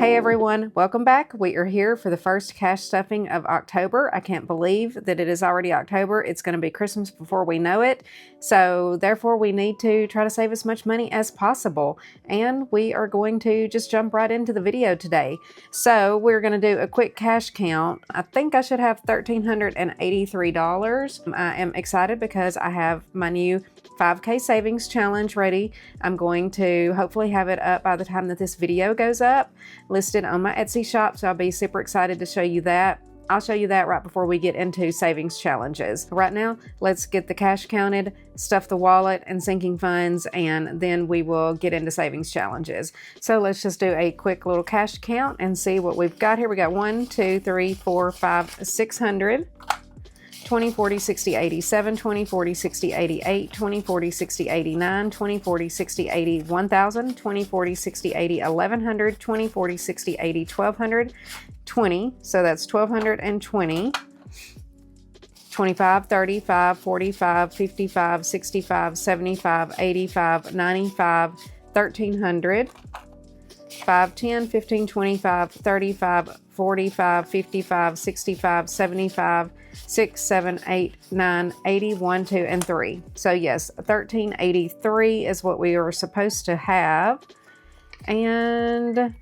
Hey everyone, welcome back. We are here for the first cash stuffing of October. I can't believe that it is already October. It's going to be Christmas before we know it. So therefore we need to try to save as much money as possible. And we are going to just jump right into the video today. So we're going to do a quick cash count. I think I should have $1,383. I am excited because I have my new 5K savings challenge ready. I'm going to hopefully have it up by the time that this video goes up, listed on my Etsy shop, so I'll be super excited to show you that. I'll show you that right before we get into savings challenges. Right now, let's get the cash counted, stuff the wallet and sinking funds, and then we will get into savings challenges. So let's just do a quick little cash count and see what we've got here. We got 1, 2, 3, 4, 5, 600. 20, 40, 60, 80, 7, 20, 40, 60, 80, 8, 20, 40, 60, 89, 20, 40, 60, 80, 1,000, 20, 40, 60, 80, 1,100, 20, 40, 60, 80, 1,200, 20, so that's 1,220, 25, 35, 45, 55, 65, 75, 85, 95, 1,300, 5, 10, 15, 25, 35, 45, 55, 65, 75, 6, 7, 8, 9, 80, 1, 2, and 3. So yes, 1,383 is what we are supposed to have. And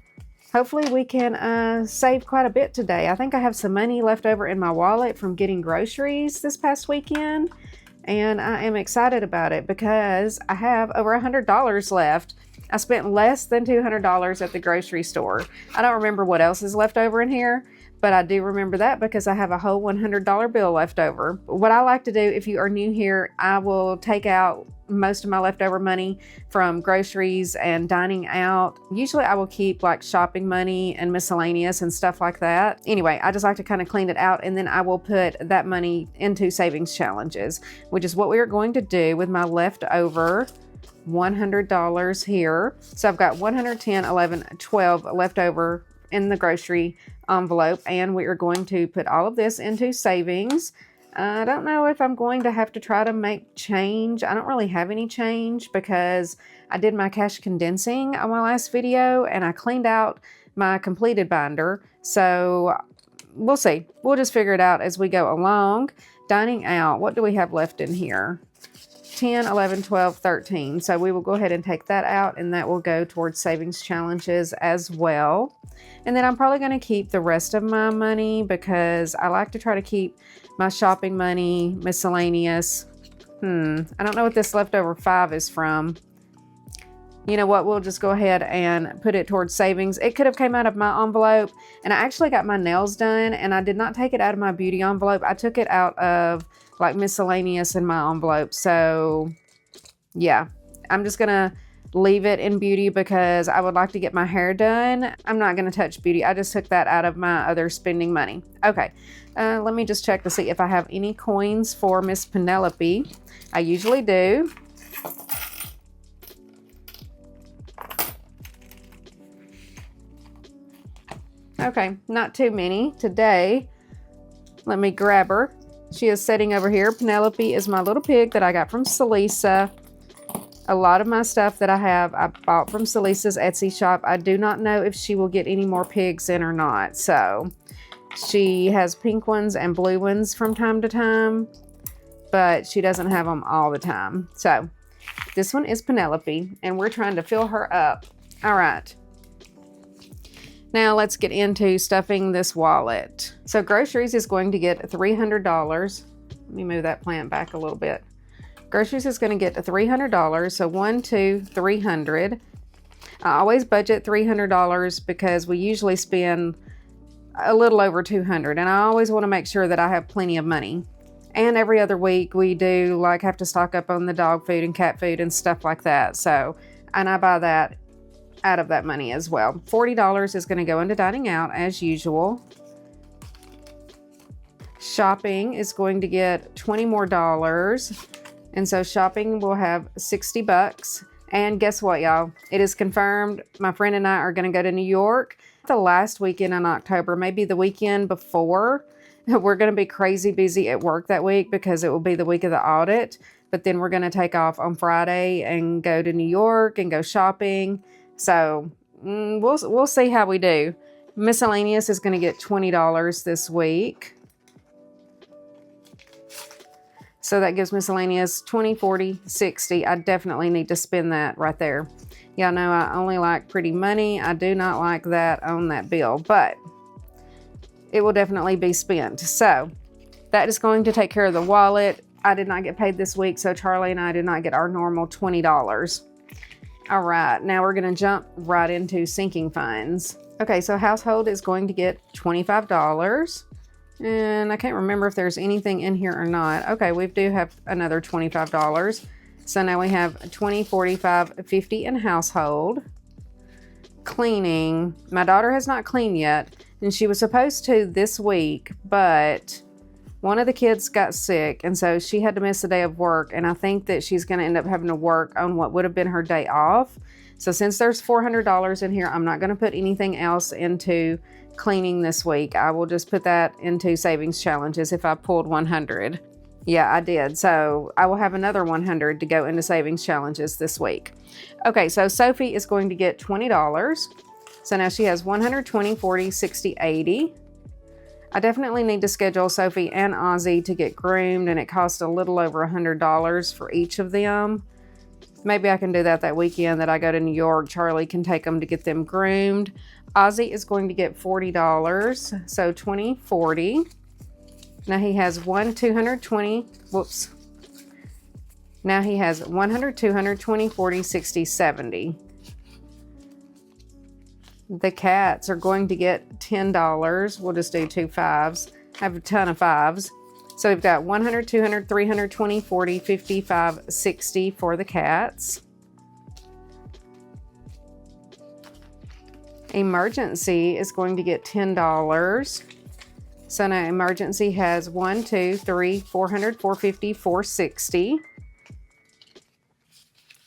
hopefully we can save quite a bit today. I think I have some money left over in my wallet from getting groceries this past weekend. And I am excited about it because I have over $100 left. I spent less than $200 at the grocery store. I don't remember what else is left over in here, but I do remember that because I have a whole $100 bill left over. What I like to do, if you are new here, I will take out most of my leftover money from groceries and dining out. Usually I will keep like shopping money and miscellaneous and stuff like that. Anyway, I just like to kind of clean it out, and then I will put that money into savings challenges, which is what we are going to do with my leftover $100 here. So I've got 110, 11, 12 left over in the grocery envelope, and we are going to put all of this into savings. I don't know if I'm going to have to try to make change. I don't really have any change because I did my cash condensing on my last video and I cleaned out my completed binder. So we'll see. We'll just figure it out as we go along. Dining out, what do we have left in here? 10, 11, 12, 13. So we will go ahead and take that out, and that will go towards savings challenges as well. And then I'm probably going to keep the rest of my money because I like to try to keep my shopping money, miscellaneous. I don't know what this leftover 5 is from. You know what? We'll just go ahead and put it towards savings. It could have came out of my envelope, and I actually got my nails done, and I did not take it out of my beauty envelope. I took it out of like miscellaneous in my envelope. So yeah, I'm just gonna leave it in beauty because I would like to get my hair done. I'm not gonna touch beauty. I just took that out of my other spending money. Okay, let me just check to see if I have any coins for Miss Penelope. I usually do. Okay, not too many today. Let me grab her. She is sitting over here. Penelope is my little pig that I got from Celissa. A lot of my stuff that I have, I bought from Celissa's Etsy shop. I do not know if she will get any more pigs in or not. So she has pink ones and blue ones from time to time, but she doesn't have them all the time. So this one is Penelope, and we're trying to fill her up. All right. Now let's get into stuffing this wallet. So groceries is going to get $300. Let me move that plant back a little bit. Groceries is going to get $300. So 1, 2, 300. I always budget $300 because we usually spend a little over $200, and I always want to make sure that I have plenty of money. And every other week we do like have to stock up on the dog food and cat food and stuff like that. So, and I buy that out of that money as well. $40 is going to go into dining out as usual. Shopping is going to get $20 more. And so shopping will have $60. And guess what, y'all? It is confirmed. My friend and I are going to go to New York the last weekend in October, maybe the weekend before. We're going to be crazy busy at work that week because it will be the week of the audit. But then we're going to take off on Friday and go to New York and go shopping. So we'll see how we do. Miscellaneous is going to get $20 this week. So that gives miscellaneous 20, 40, 60. I definitely need to spend that right there. Y'all know I only like pretty money. I do not like that on that bill, but it will definitely be spent. So that is going to take care of the wallet. I did not get paid this week, so Charlie and I did not get our normal $20. All right, now we're going to jump right into sinking funds. Okay, so household is going to get $25. And I can't remember if there's anything in here or not. Okay, we do have another $25. So now we have 20, 45, 50 in household. Cleaning. My daughter has not cleaned yet, and she was supposed to this week, but one of the kids got sick, and so she had to miss a day of work, and I think that she's going to end up having to work on what would have been her day off. So since there's $400 in here, I'm not going to put anything else into cleaning this week. I will just put that into savings challenges if I pulled 100. Yeah, I did. So I will have another 100 to go into savings challenges this week. Okay, so Sophie is going to get $20. So now she has 120, 40, 60, 80. I definitely need to schedule Sophie and Ozzy to get groomed, and it costs a little over $100 for each of them. Maybe I can do that weekend that I go to New York. Charlie can take them to get them groomed. Ozzy is going to get $40, so 20, 40. Now he has 220, whoops. Now he has 100, 200, 20, 40, 60, 70. The cats are going to get $10. We'll just do 2 5s. I have a ton of 5s. So we've got 100, 200, 300, 20, 40, 55, 60 for the cats. Emergency is going to get $10. So now emergency has 1, 2, 3, 400, 450, 460.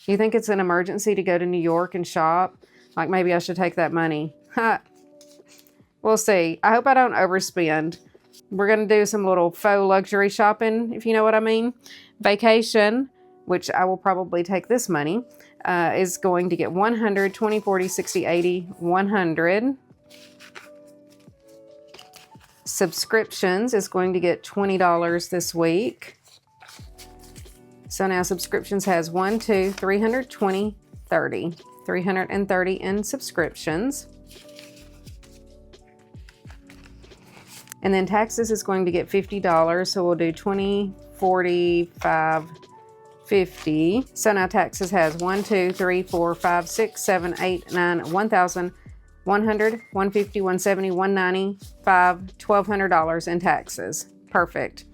You think it's an emergency to go to New York and shop? Like maybe I should take that money. We'll see. I hope I don't overspend. We're going to do some little faux luxury shopping, if you know what I mean. Vacation, which I will probably take this money, is going to get 100, 20, 40, 60, 80, 100. Subscriptions is going to get $20 this week. So now subscriptions has 1, 2, 320, 30. 330 in subscriptions. And then taxes is going to get $50. So we'll do 20, 45, 50. So now taxes has 1, 2, 3, 4, 5, 6, 7, 8, 9, 1,000, 100, 150, 170, 195, $1,200 in taxes. Perfect.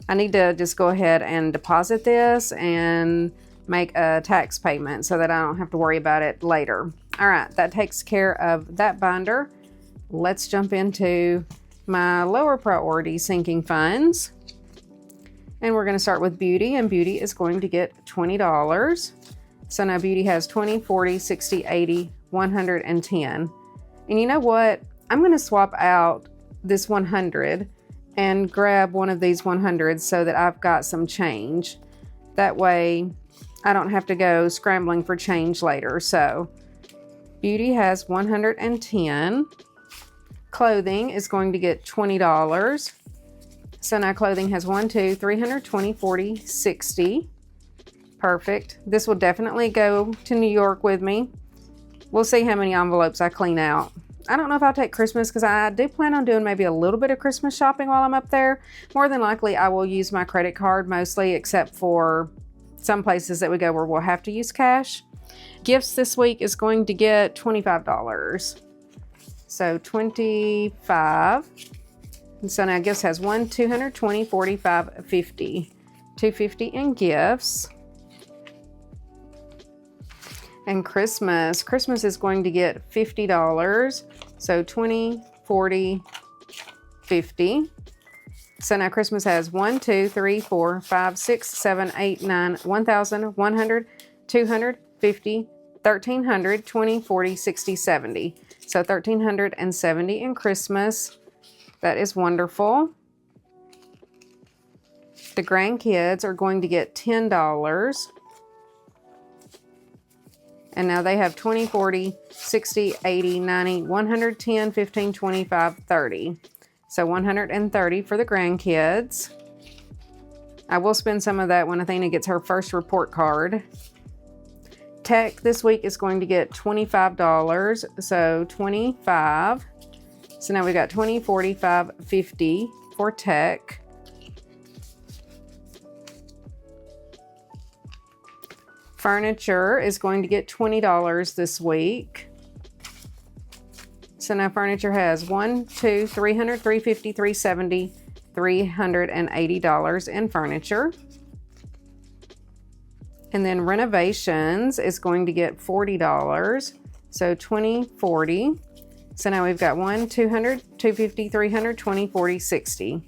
I need to just go ahead and deposit this and make a tax payment so that I don't have to worry about it later. All right, that takes care of that binder. Let's jump into my lower priority sinking funds. And we're going to start with Beauty, and Beauty is going to get $20. So now Beauty has 20, 40, 60, 80, 110. And you know what? I'm going to swap out this 100 and grab one of these 100s so that I've got some change. That way I don't have to go scrambling for change later. So Beauty has 110. Clothing is going to get $20. So now clothing has 1, 2, 320, 40, 60. Perfect. This will definitely go to New York with me. We'll see how many envelopes I clean out. I don't know if I'll take Christmas because I do plan on doing maybe a little bit of Christmas shopping while I'm up there. More than likely, I will use my credit card mostly, except for some places that we go where we'll have to use cash. Gifts this week is going to get $25. So 25. And so now gifts has 1, 220, 45, 50. 250 in gifts. And Christmas is going to get $50. So 20, 40, 50. So now Christmas has 1, 2, 3, 4, 5, 6, 7, 8, 9, 1,000, 100, 200, 50, 1,300, 20, 40, 60, 70. So 1,370 in Christmas. That is wonderful. The grandkids are going to get $10. And now they have 20, 40, 60, 80, 90, 110, 15, 25, 30. So 130 for the grandkids. I will spend some of that when Athena gets her first report card. Tech this week is going to get $25, so 25. So now we've got 20, 45, 50 for tech. Furniture is going to get $20 this week. So now furniture has $300, $350, $370, $380 in furniture. And then renovations is going to get $40. So 20, 40. So now we've got 200, 250, 300, 20, 40, 60.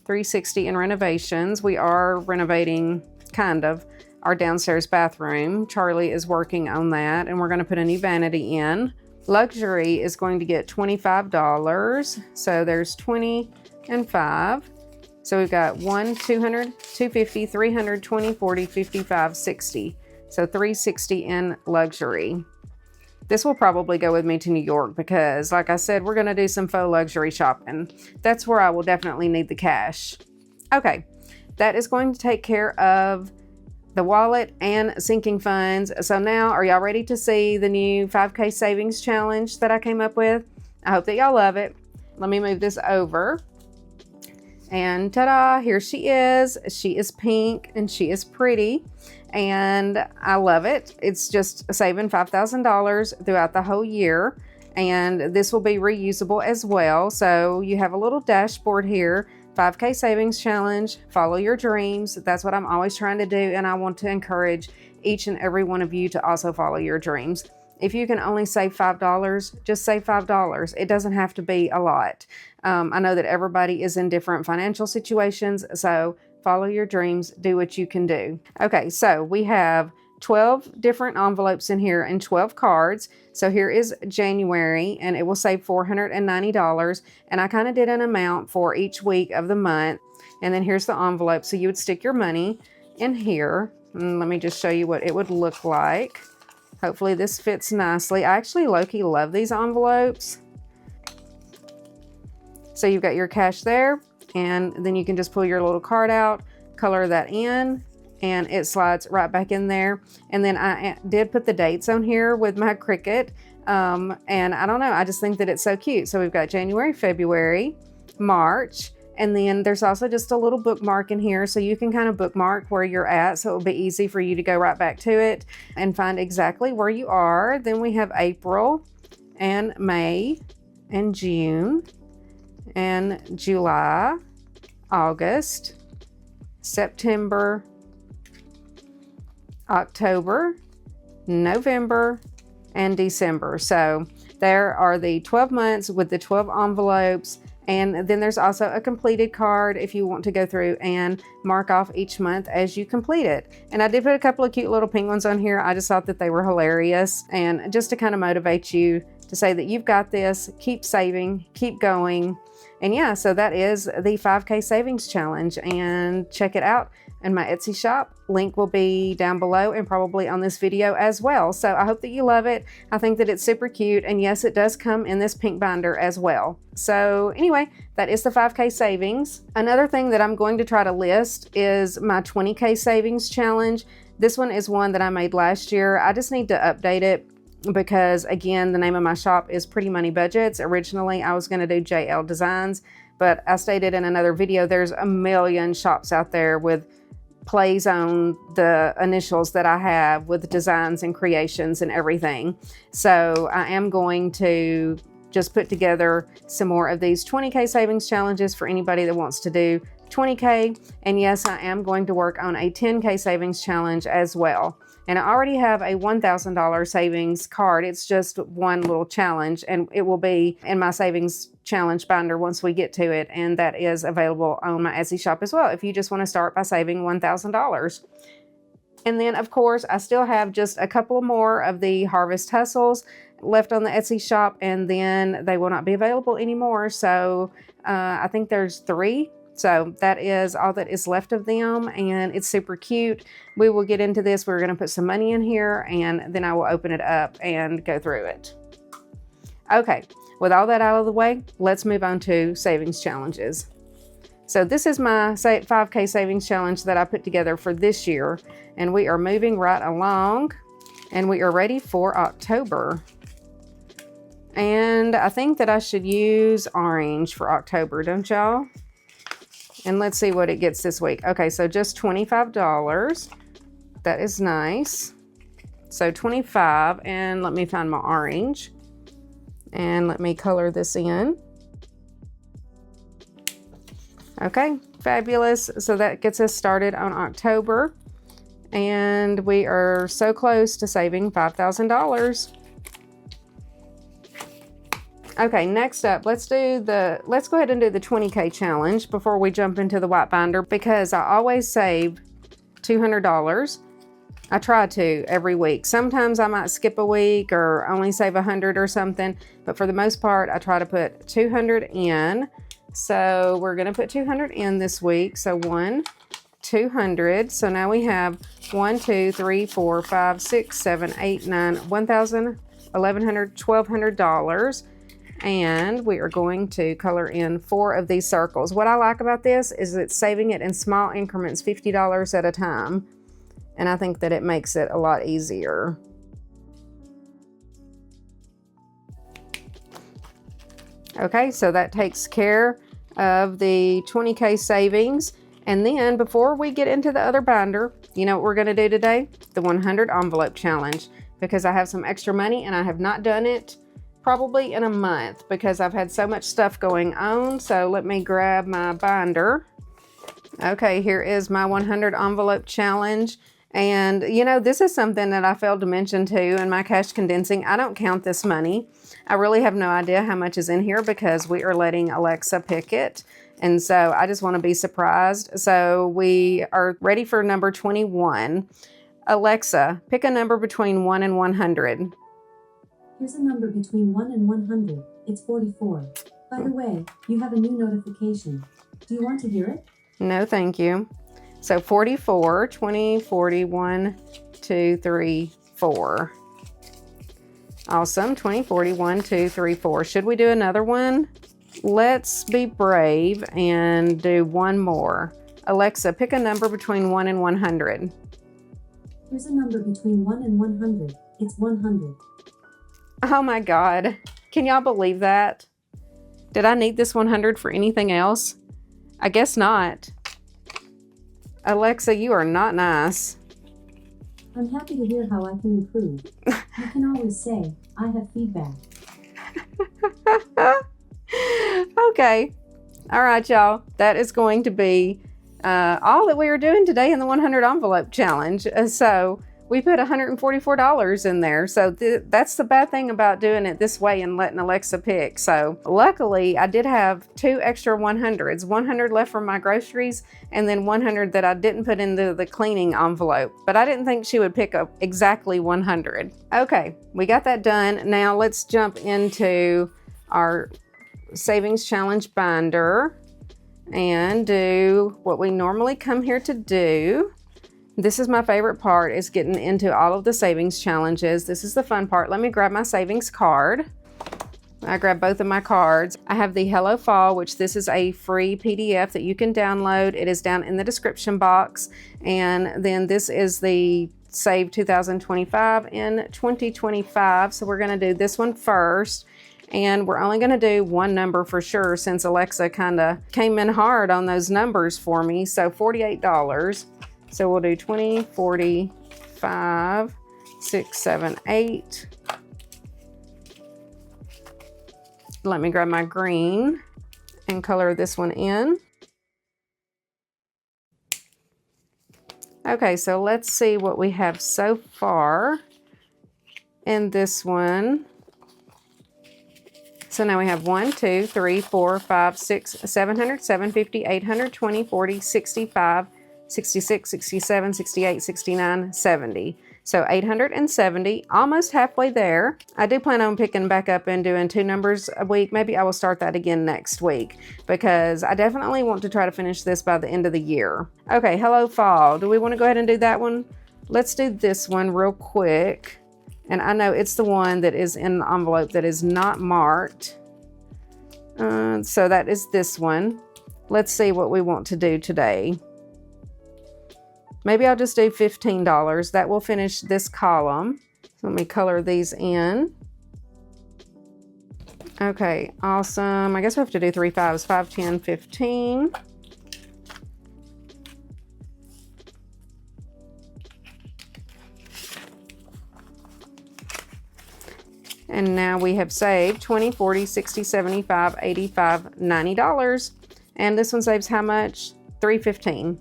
360 in renovations. We are renovating kind of our downstairs bathroom. Charlie is working on that, and we're going to put a new vanity in. Luxury is going to get $25. So there's 20 and 5. So we've got 200, 250, 300, 20, 40, 55, 60. So 360 in luxury. This will probably go with me to New York because, like I said, we're going to do some faux luxury shopping. That's where I will definitely need the cash. Okay, that is going to take care of the wallet and sinking funds. So now, are y'all ready to see the new 5K savings challenge that I came up with? I hope that y'all love it. Let me move this over. And ta-da, here she is. She is pink and she is pretty. And I love it. It's just saving $5,000 throughout the whole year. And this will be reusable as well. So you have a little dashboard here. 5K savings challenge, follow your dreams. That's what I'm always trying to do. And I want to encourage each and every one of you to also follow your dreams. If you can only save $5, just save $5. It doesn't have to be a lot. I know that everybody is in different financial situations, so follow your dreams, do what you can do. Okay, so we have 12 different envelopes in here and 12 cards. So here is January, and it will save $490. And I kind of did an amount for each week of the month. And then here's the envelope. So you would stick your money in here. And let me just show you what it would look like. Hopefully this fits nicely. I actually low-key love these envelopes. So you've got your cash there, and then you can just pull your little card out, color that in, and it slides right back in there. And then I did put the dates on here with my Cricut. And I don't know, I just think that it's so cute. So we've got January, February, March, and then there's also just a little bookmark in here, so you can kind of bookmark where you're at, so it'll be easy for you to go right back to it and find exactly where you are. Then we have April and May and June and July, August, September, October, November, and December. So there are the 12 months with the 12 envelopes. And then there's also a completed card if you want to go through and mark off each month as you complete it. And I did put a couple of cute little penguins on here. I just thought that they were hilarious, and just to kind of motivate you to say that you've got this, keep saving, keep going. And yeah, so that is the 5K savings challenge, and check it out in my Etsy shop. Link will be down below and probably on this video as well. So I hope that you love it. I think that it's super cute, and yes, it does come in this pink binder as well. So anyway, that is the 5K savings. Another thing that I'm going to try to list is my 20K savings challenge. This one is one that I made last year. I just need to update it because, again, the name of my shop is Pretty Money Budgets. Originally, I was going to do JL Designs, but I stated in another video, there's a million shops out there with plays on the initials that I have with designs and creations and everything. So I am going to just put together some more of these 20K savings challenges for anybody that wants to do 20K. And yes, I am going to work on a 10K savings challenge as well. And I already have a $1,000 savings card. It's just one little challenge, and it will be in my savings challenge binder once we get to it. And that is available on my Etsy shop as well if you just want to start by saving $1,000. And then, of course, I still have just a couple more of the Harvest Hustles left on the Etsy shop, and then they will not be available anymore. So I think there's 3 So that is all that is left of them, and it's super cute. We will get into this. We're going to put some money in here, and then I will open it up and go through it. Okay, with all that out of the way, let's move on to savings challenges. So this is my 5K savings challenge that I put together for this year, and we are moving right along, and we are ready for October. And I think that I should use orange for October, don't y'all? And let's see what it gets this week. Okay, so just $25. That is nice. So 25, and let me find my orange. And let me color this in. Okay, fabulous. So that gets us started on October. And we are so close to saving $5,000. Okay, next up, let's go ahead and do the 20K challenge before we jump into the white binder, because I always save $200. I try to every week. Sometimes I might skip a week or only save 100 or something, but for the most part, I try to put 200 in. So we're gonna put 200 in this week. So 200. So now we have 1, 2, 3, 4, 5, 6, 7, 8, 9, $1,000, $1,100, $1,200. And we are going to color in 4 of these circles. What I like about this is it's saving it in small increments, $50 at a time. And I think that it makes it a lot easier. Okay, so that takes care of the 20K savings. And then before we get into the other binder, you know what we're gonna do today? The 100 envelope challenge, because I have some extra money and I have not done it probably in a month because I've had so much stuff going on. So let me grab my binder. Okay, here is my 100 envelope challenge. And you know, this is something that I failed to mention too in my cash condensing. I don't count this money. I really have no idea how much is in here because we are letting Alexa pick it. And so I just want to be surprised. So we are ready for number 21. Alexa, pick a number between 1 and 100. Here's a number between 1 and 100. It's 44. By the way, you have a new notification. Do you want to hear it? No, thank you. So 44, 20, 40, 1, 2, 3, 4. Awesome. 20, 40, 1, 2, 3, 4. Should we do another one? Let's be brave and do one more. Alexa, pick a number between 1 and 100. Here's a number between 1 and 100. It's 100. Oh my God. Can y'all believe that? Did I need this 100 for anything else? I guess not. Alexa, you are not nice. I'm happy to hear how I can improve. You can always say, I have feedback. Okay. All right, y'all. That is going to be all that we are doing today in the 100 envelope challenge. So we put $144 in there. So that's the bad thing about doing it this way and letting Alexa pick. So luckily I did have 2 extra 100s, 100 left from my groceries and then 100 that I didn't put into the cleaning envelope, but I didn't think she would pick up exactly 100. Okay, we got that done. Now let's jump into our savings challenge binder and do what we normally come here to do. This is my favorite part, is getting into all of the savings challenges. This is the fun part. Let me grab my savings card. I grab both of my cards. I have the Hello Fall, which this is a free PDF that you can download. It is down in the description box. And then this is the Save 2025 in 2025. So we're gonna do this one first. And we're only gonna do one number for sure since Alexa kinda came in hard on those numbers for me. So $48. So we'll do 20, 40, 5, 6, 7, 8. Let me grab my green and color this one in. Okay, so let's see what we have so far in this one. So now we have 1, 2, 3, 4, 5, 6, 700, 750, 800, 20, 40, 65, 66, 67, 68, 69, 70. So 870, almost halfway there. I do plan on picking back up and doing 2 numbers a week. Maybe I will start that again next week because I definitely want to try to finish this by the end of the year. Okay, Hello Fall. Do we want to go ahead and do that one? Let's do this one real quick. And I know it's the one that is in the envelope that is not marked. So that is this one. Let's see what we want to do today. Maybe I'll just do $15. That will finish this column. So let me color these in. Okay, awesome. I guess we have to do 3 5s, 5, 10, 15. And now we have saved 20, 40, 60, 75, 85, $90. And this one saves how much? $315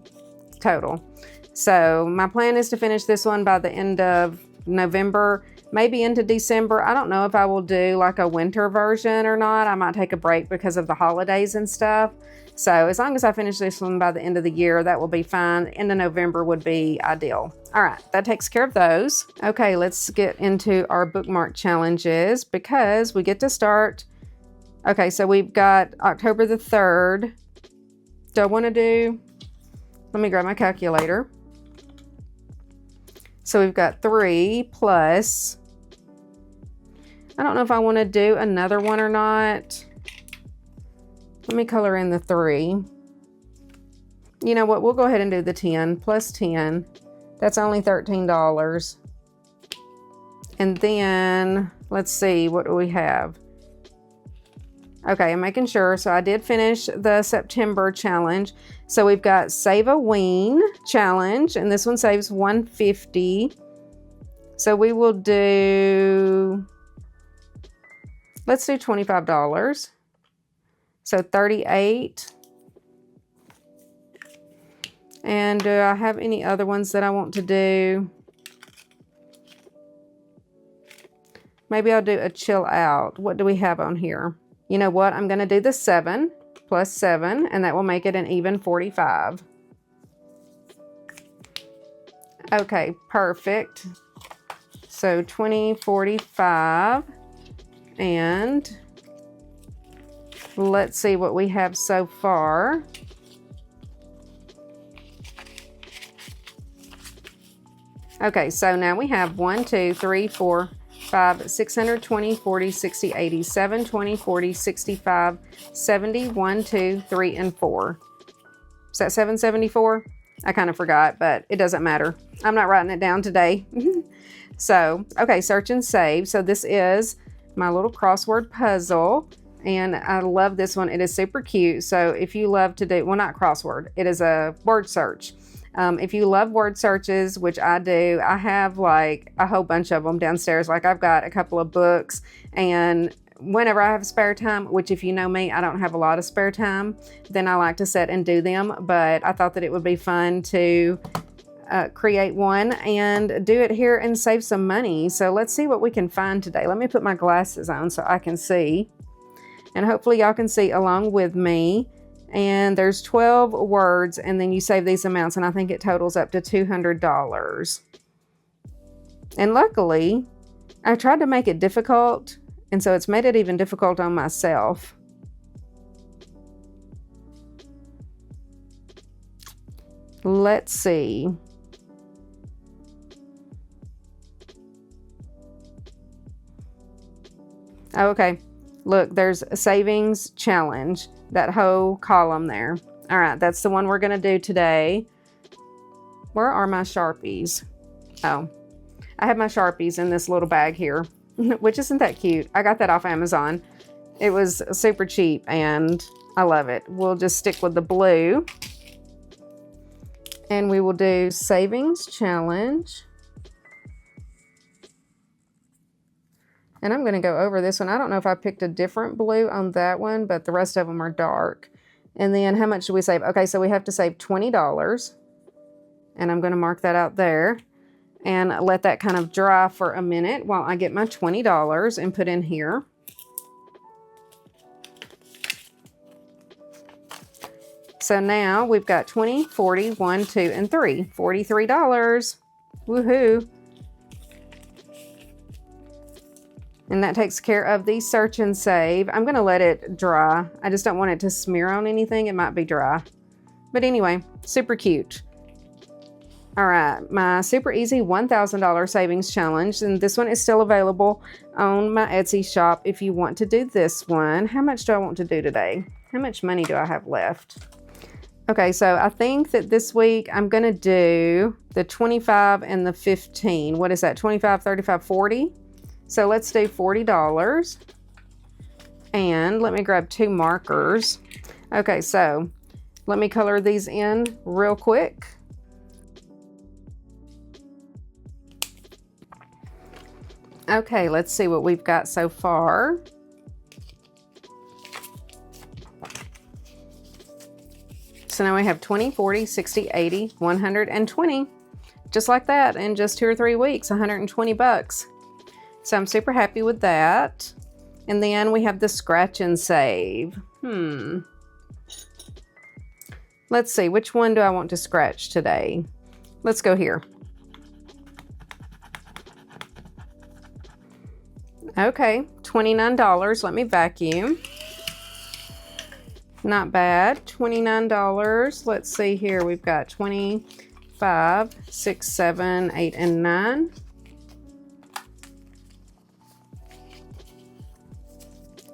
total. So my plan is to finish this one by the end of November, maybe into December. I don't know if I will do like a winter version or not. I might take a break because of the holidays and stuff. So as long as I finish this one by the end of the year, that will be fine. End of November would be ideal. All right, that takes care of those. Okay, let's get into our bookmark challenges because we get to start. Okay, so we've got October the 3rd. Do I want to do, let me grab my calculator. So we've got 3 plus, I don't know if I want to do another one or not. Let me color in the 3. You know what, we'll go ahead and do the 10 plus 10. That's only $13. And then, let's see, what do we have? Okay, I'm making sure. So I did finish the September challenge. So we've got Save a Ween challenge, and this one saves $150. So we will do, let's do $25. So 38. And do I have any other ones that I want to do? Maybe I'll do a chill out. What do we have on here? You know what? I'm going to do the 7 plus 7, and that will make it an even 45. Okay, perfect. So 20, 45, and let's see what we have so far. Okay, so now we have 1, 2, 3, 4, 5, 620, 40, 60, 80, 7, 20, 40, 65, 70, 1, 2, 3, and 4. Is that 774? I kind of forgot, but it doesn't matter. I'm not writing it down today. So, okay, search and save. So this is my little crossword puzzle, and I love this one. It is super cute. So if you love to do, well, not crossword, it is a word search. If you love word searches, which I do, I have like a whole bunch of them downstairs. Like I've got a couple of books, and whenever I have spare time, which if you know me, I don't have a lot of spare time, then I like to sit and do them. But I thought that it would be fun to create one and do it here and save some money. So let's see what we can find today. Let me put my glasses on so I can see, and hopefully y'all can see along with me. And there's 12 words, and then you save these amounts, and I think it totals up to $200. And luckily, I tried to make it difficult, and so it's made it even difficult on myself. Let's see. Oh, okay. Look, there's a savings challenge. That whole column there. All right, that's the one we're going to do today. Where are my Sharpies? Oh, I have my Sharpies in this little bag here, which isn't that cute. I got that off Amazon. It was super cheap, and I love it. We'll just stick with the blue. And we will do savings challenge. And I'm going to go over this one. I don't know if I picked a different blue on that one, but the rest of them are dark. And then how much do we save? Okay, so we have to save $20. And I'm going to mark that out there and let that kind of dry for a minute while I get my $20 and put in here. So now we've got 20, 40, 1, 2, and 3. $43. Woohoo. And that takes care of the search and save. I'm gonna let it dry. I just don't want it to smear on anything. It might be dry. But anyway, super cute. All right, my super easy $1,000 savings challenge. And this one is still available on my Etsy shop if you want to do this one. How much do I want to do today? How much money do I have left? Okay, so I think that this week I'm gonna do the 25 and the 15. What is that? 25, 35, 40? So let's do $40. And let me grab 2 markers. Okay, so let me color these in real quick. Okay, let's see what we've got so far. So now we have 20, 40, 60, 80, 120. Just like that in just 2 or 3 weeks, 120 bucks. So I'm super happy with that. And then we have the scratch and save. Let's see, which one do I want to scratch today? Let's go here. Okay, $29. Let me vacuum. Not bad. $29. Let's see here. We've got 25, 6, 7, 8, and 9.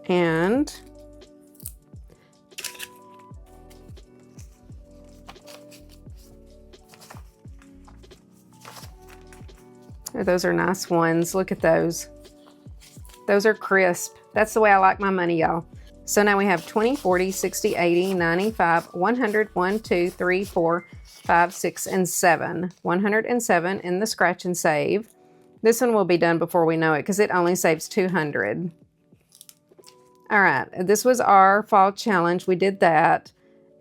And oh, those are nice ones. Look at those. Those are crisp. That's the way I like my money, y'all. So now we have 20, 40, 60, 80, 95, 100, 1, 2, 3, 4, 5, 6, and 7. 107 in the scratch and save. This one will be done before we know it because it only saves 200. All right, this was our fall challenge. We did that.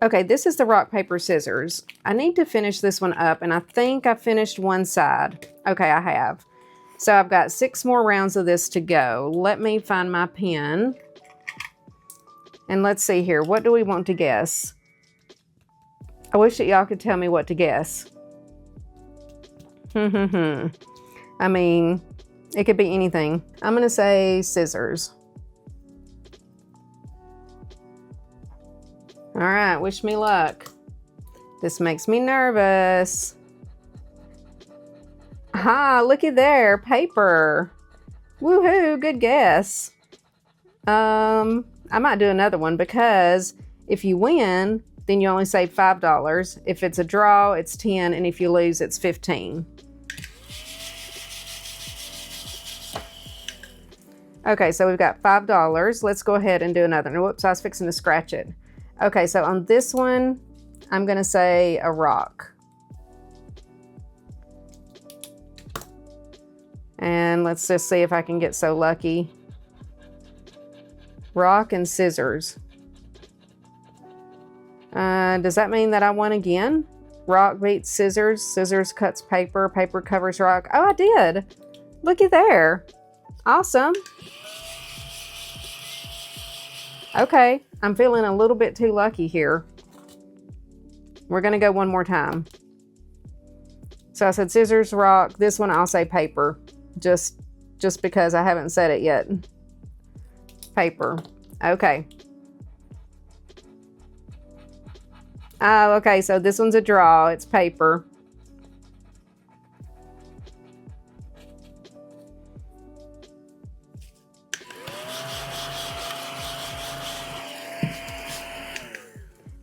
Okay, this is the rock, paper, scissors. I need to finish this one up, and I think I finished one side. Okay, I have. So I've got 6 more rounds of this to go. Let me find my pen. And let's see here. What do we want to guess? I wish that y'all could tell me what to guess. I mean, it could be anything. I'm going to say scissors. All right, wish me luck. This makes me nervous. Ah, looky there, paper. Woohoo, good guess. I might do another one because if you win, then you only save $5. If it's a draw, it's 10, and if you lose, it's 15. Okay, so we've got $5. Let's go ahead and do another. Whoops, I was fixing to scratch it. Okay, so on this one, I'm gonna say a rock. And let's just see if I can get so lucky. Rock and scissors. Does that mean that I won again? Rock beats scissors, scissors cuts paper, paper covers rock. Oh, I did. Looky there. Awesome. Okay, I'm feeling a little bit too lucky here. We're gonna go one more time. So I said scissors, rock. This one I'll say paper, just because I haven't said it yet. Paper. Okay. Oh, okay, so this one's a draw. It's paper.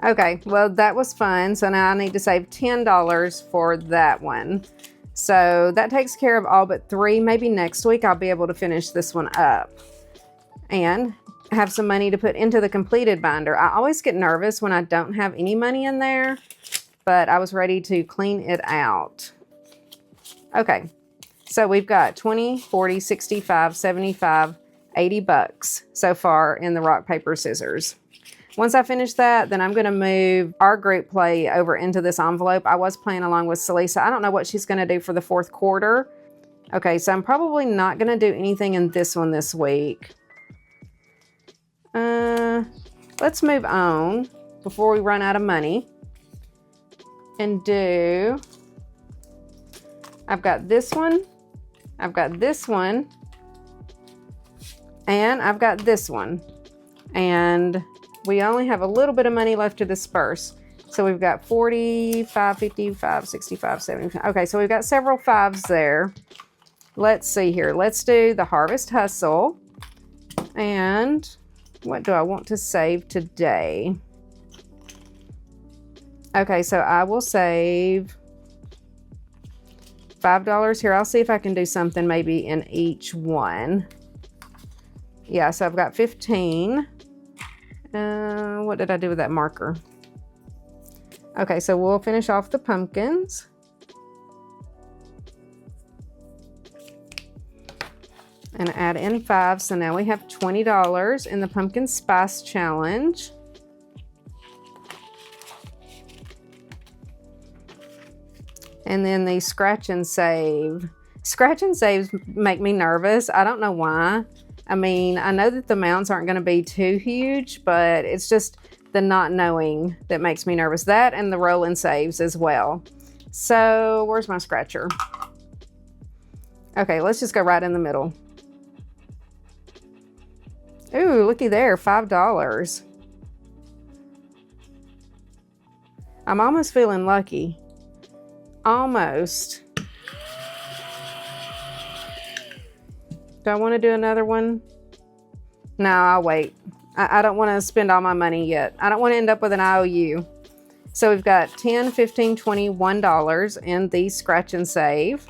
Okay, well, that was fun. So now I need to save $10 for that one. So that takes care of all but 3. Maybe next week I'll be able to finish this one up and have some money to put into the completed binder. I always get nervous when I don't have any money in there, but I was ready to clean it out. Okay, so we've got 20, 40, 65, 75, 80 bucks so far in the rock, paper, scissors. Once I finish that, then I'm going to move our group play over into this envelope. I was playing along with Celissa. I don't know what she's going to do for the 4th quarter. Okay, so I'm probably not going to do anything in this one this week. Let's move on before we run out of money and do, I've got this one, I've got this one, And I've got this one. And we only have a little bit of money left to disperse. So we've got 45, 55, 65, 75. Okay, so we've got several fives there. Let's see here. Let's do the Harvest Hustle. And what do I want to save today? Okay, so I will save $5 here. I'll see if I can do something maybe in each one. Yeah, so I've got 15. What did I do with that marker? Okay, so we'll finish off the pumpkins. And add in 5. So now we have $20 in the Pumpkin Spice Challenge. And then the scratch and save. Scratch and saves make me nervous. I don't know why. I mean, I know that the amounts aren't going to be too huge, but it's just the not knowing that makes me nervous. That and the roll and saves as well. So where's my scratcher? Okay, let's just go right in the middle. Ooh, looky there, $5. I'm almost feeling lucky. Almost. Do I want to do another one? No, I'll wait. I don't want to spend all my money yet. I don't want to end up with an IOU. So we've got $10, $15, $20, $1 in the scratch and save.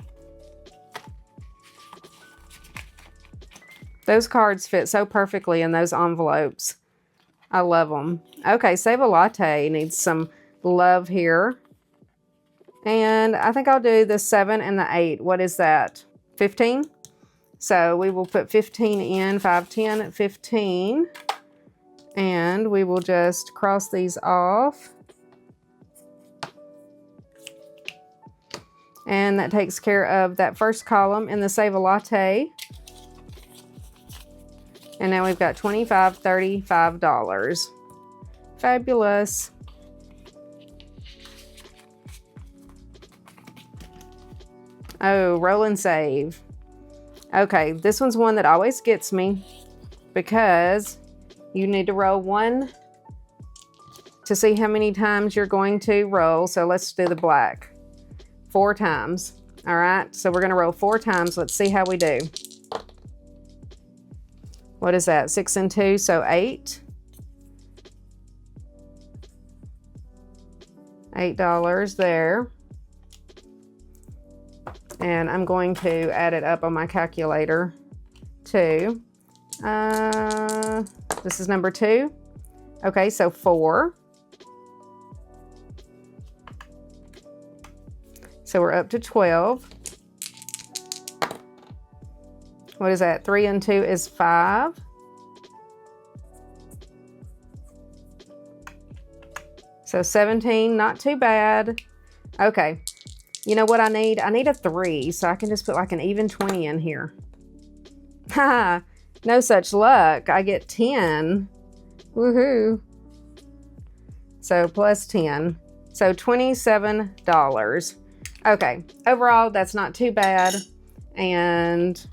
Those cards fit so perfectly in those envelopes. I love them. Okay, Save a Latte needs some love here. And I think I'll do the 7 and the 8. What is that? 15? So we will put 15 in, 5, 10, 15. And we will just cross these off. And that takes care of that first column in the Save a Latte. And now we've got $25, $35. Fabulous. Oh, roll and save. Okay, this one's one that always gets me because you need to roll 1 to see how many times you're going to roll. So let's do the black. 4 times. All right, so we're going to roll 4 times. Let's see how we do. What is that? 6 and 2, so 8. $8 there. And I'm going to add it up on my calculator too. This is number 2. Okay, so 4. So we're up to 12. What is that? 3 and 2 is 5. So 17, not too bad. Okay. You know what I need? I need a 3, so I can just put like an even 20 in here. Ha! No such luck. I get 10. Woohoo. So plus 10. So $27. Okay. Overall, that's not too bad. And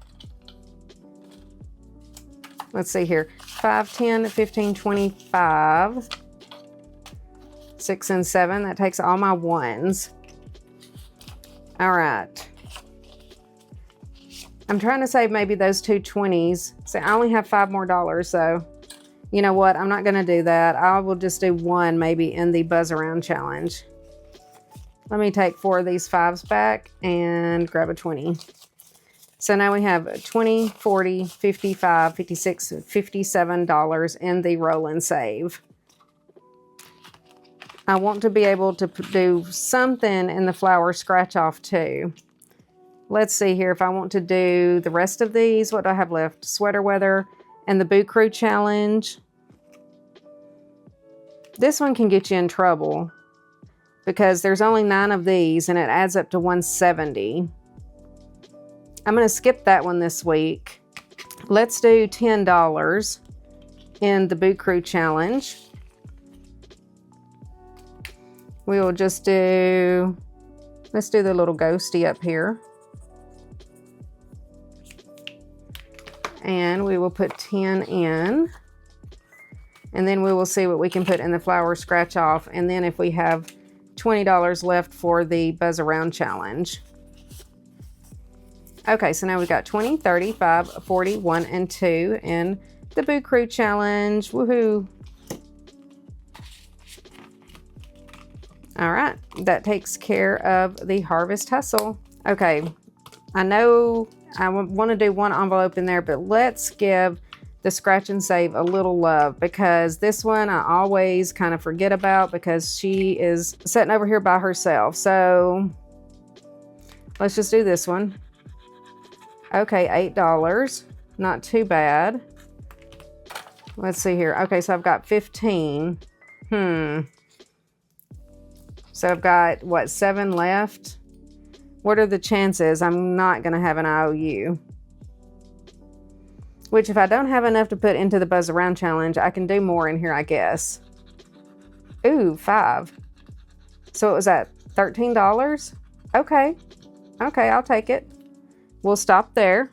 let's see here. 5, 10, 15, 25. 6 and 7. That takes all my 1s. All right. I'm trying to save maybe those 2 20s. So I only have $5 more, so you know what? I'm not going to do that. I will just do 1 maybe in the Buzz Around Challenge. Let me take 4 of these 5s back and grab a 20. So now we have 20, 40, 55, 56, $57 in the roll and save. I want to be able to do something in the flower scratch off too. Let's see here. If I want to do the rest of these, what do I have left? Sweater Weather and the Boot Crew Challenge. This one can get you in trouble because there's only 9 of these and it adds up to 170. I'm going to skip that one this week. Let's do $10 in the Boot Crew Challenge. We will just do, let's do the little ghosty up here. And we will put 10 in. And then we will see what we can put in the flower scratch off. And then if we have $20 left for the Buzz Around Challenge. Okay, so now we've got 20, 35, 40, 1, and 2 in the Boo Crew Challenge. Woohoo! All right, that takes care of the Harvest Hustle. Okay, I know I want to do one envelope in there, but let's give the Scratch and Save a little love, because this one I always kind of forget about because she is sitting over here by herself. So let's just do this one. Okay, $8. Not too bad. Let's see here. Okay, so I've got 15. So I've got, what, 7 left? What are the chances I'm not going to have an IOU? Which, if I don't have enough to put into the Buzz Around Challenge, I can do more in here, I guess. Ooh, 5. So it was at $13? Okay. Okay, I'll take it. We'll stop there.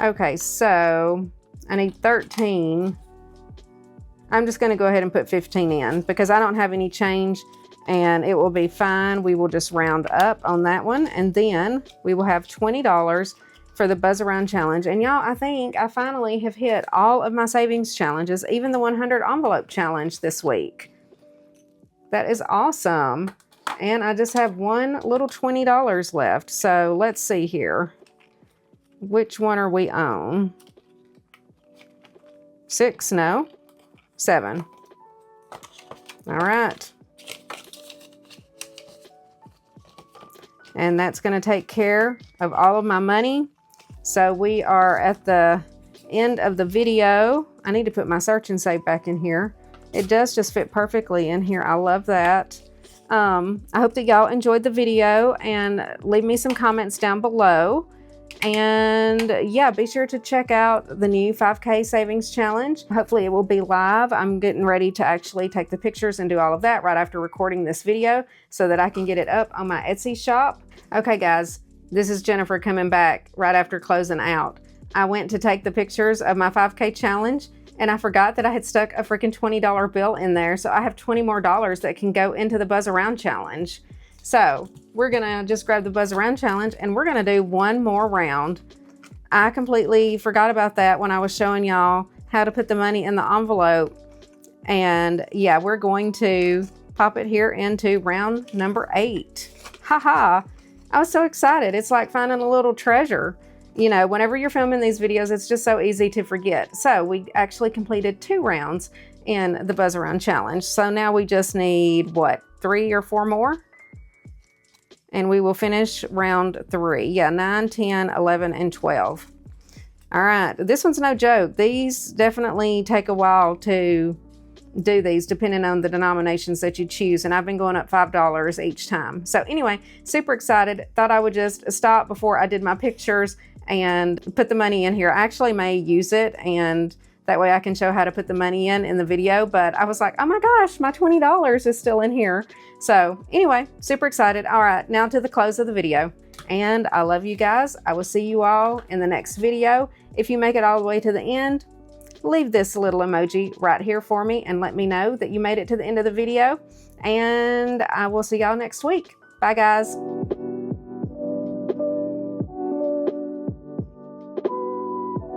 Okay, so I need 13. I'm just going to go ahead and put 15 in because I don't have any change and it will be fine. We will just round up on that one, and then we will have $20 for the Buzz Around Challenge. And y'all, I think I finally have hit all of my savings challenges, even the 100 envelope challenge this week. That is awesome. And I just have one little $20 left. So let's see here. Which one are we on? 6, no. 7. All right. And that's going to take care of all of my money. So we are at the end of the video. I need to put my Search and Save back in here. It does just fit perfectly in here. I love that. I hope that y'all enjoyed the video, and leave me some comments down below. And yeah, be sure to check out the new 5K Savings Challenge. Hopefully it will be live. I'm getting ready to actually take the pictures and do all of that right after recording this video so that I can get it up on my Etsy shop. Okay guys, this is Jennifer coming back right after closing out. I went to take the pictures of my 5K challenge and I forgot that I had stuck a freaking $20 bill in there. So I have $20 more that can go into the Buzz Around Challenge. So we're gonna just grab the Buzz Around Challenge and we're gonna do one more round. I completely forgot about that when I was showing y'all how to put the money in the envelope. And yeah, we're going to pop it here into round number 8. Haha, I was so excited. It's like finding a little treasure. You know, whenever you're filming these videos, it's just so easy to forget. So we actually completed 2 rounds in the Buzz Around Challenge. So now we just need, what, 3 or 4 more? And we will finish round 3. Yeah, 9, 10, 11, and 12. All right, this one's no joke. These definitely take a while to do these, depending on the denominations that you choose. And I've been going up $5 each time. So anyway, super excited. Thought I would just stop before I did my pictures and put the money in here. I actually may use it, and that way I can show how to put the money in the video. But I was like, oh my gosh, my $20 is still in here. So anyway, super excited. All right, now to the close of the video. And I love you guys. I will see you all in the next video. If you make it all the way to the end, leave this little emoji right here for me and let me know that you made it to the end of the video. And I will see y'all next week. Bye guys.